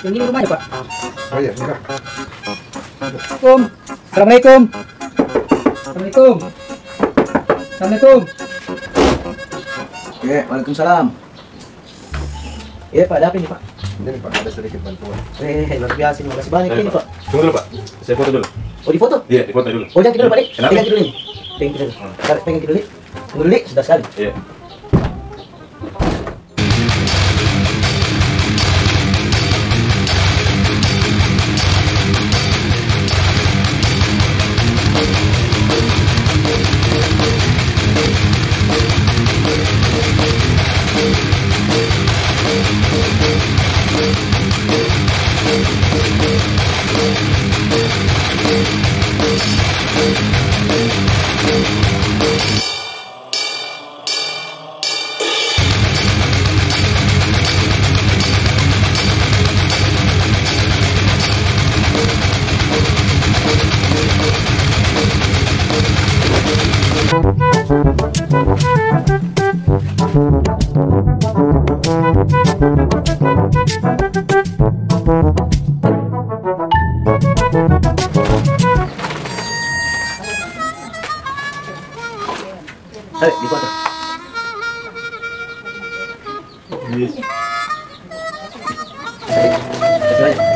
Yang ini rumahnya, Pak. Oh iya, ini Pak. Assalamualaikum. Assalamualaikum. Assalamualaikum. Assalamualaikum. Ya, waalaikumsalam. Iya Pak, ada apa ini Pak? Ini Pak, ada sedikit bantuan. Luar biasa, terima kasih banyak ini Pak. Tunggu dulu Pak, saya foto dulu. Oh di foto? Iya, di foto dulu. Oh jangan tidur Pak, Kenapa? pegang tidur ini. Pegang tidur. Tarik, pegang tidur ini. Tunggu dulu, sudah sekali. Iya. Tarik di foto. Yes. Tarik. Kasih banyak.